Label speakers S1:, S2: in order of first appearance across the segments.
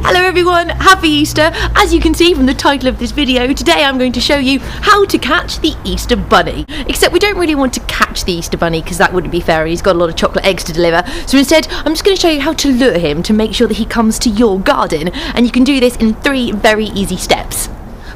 S1: Hello everyone, happy Easter! As you can see from the title of this video, today I'm going to show you how to catch the Easter Bunny. Except we don't really want to catch the Easter Bunny because that wouldn't be fair and he's got a lot of chocolate eggs to deliver. So instead, I'm just going to show you how to lure him to make sure that he comes to your garden. And you can do this in 3 very easy steps.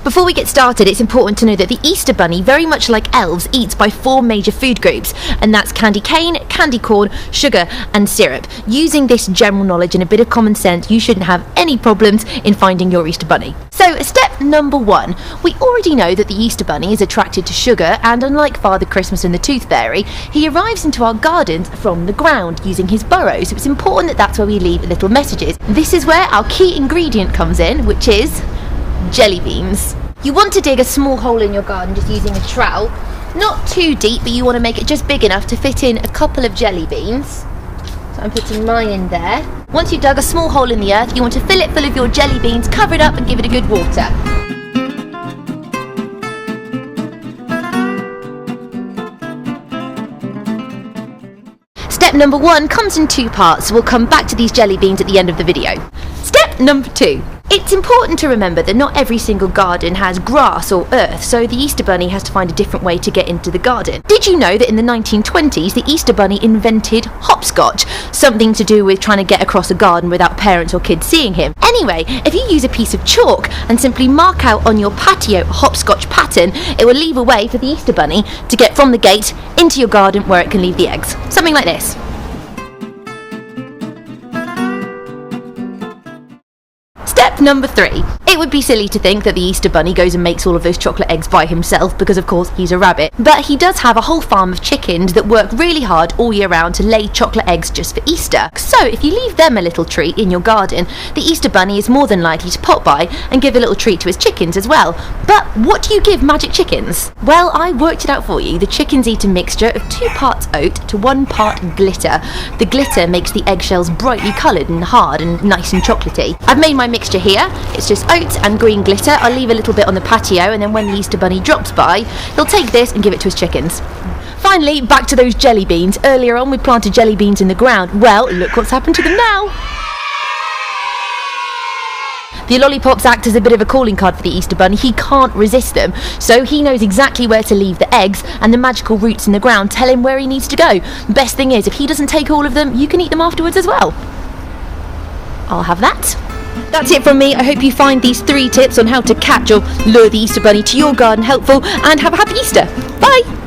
S1: Before we get started, it's important to know that the Easter Bunny, very much like elves, eats by 4 major food groups, and that's candy cane, candy corn, sugar and syrup. Using this general knowledge and a bit of common sense, you shouldn't have any problems in finding your Easter Bunny. So step number 1, we already know that the Easter Bunny is attracted to sugar, and unlike Father Christmas and the Tooth Fairy, he arrives into our gardens from the ground using his burrow, so it's important that that's where we leave little messages. This is where our key ingredient comes in, which is jelly beans. You want to dig a small hole in your garden just using a trowel. Not too deep, but you want to make it just big enough to fit in a couple of jelly beans. So I'm putting mine in there. Once you've dug a small hole in the earth, you want to fill it full of your jelly beans, cover it up and give it a good water. Step number 1 comes in 2 parts, so we'll come back to these jelly beans at the end of the video. Step number 2. It's important to remember that not every single garden has grass or earth, so the Easter Bunny has to find a different way to get into the garden. Did you know that in the 1920s the Easter Bunny invented hopscotch? Something to do with trying to get across a garden without parents or kids seeing him. Anyway, if you use a piece of chalk and simply mark out on your patio a hopscotch pattern, it will leave a way for the Easter Bunny to get from the gate into your garden where it can leave the eggs. Something like this. Step number 3. It would be silly to think that the Easter Bunny goes and makes all of those chocolate eggs by himself because of course he's a rabbit, but he does have a whole farm of chickens that work really hard all year round to lay chocolate eggs just for Easter. So if you leave them a little treat in your garden, the Easter Bunny is more than likely to pop by and give a little treat to his chickens as well. But what do you give magic chickens? Well, I worked it out for you. The chickens eat a mixture of 2 parts oat to 1 part glitter. The glitter makes the eggshells brightly coloured and hard and nice and chocolatey. I've made my mixture here. It's just oats and green glitter. I'll leave a little bit on the patio, and then when the Easter Bunny drops by, he'll take this and give it to his chickens. Finally, back to those jelly beans. Earlier on we planted jelly beans in the ground. Well, look what's happened to them now. The lollipops act as a bit of a calling card for the Easter Bunny. He can't resist them, so he knows exactly where to leave the eggs, and the magical roots in the ground tell him where he needs to go. Best thing is, if he doesn't take all of them, you can eat them afterwards as well. I'll have that. That's it from me. I hope you find these 3 tips on how to catch or lure the Easter Bunny to your garden helpful, and have a happy Easter. Bye!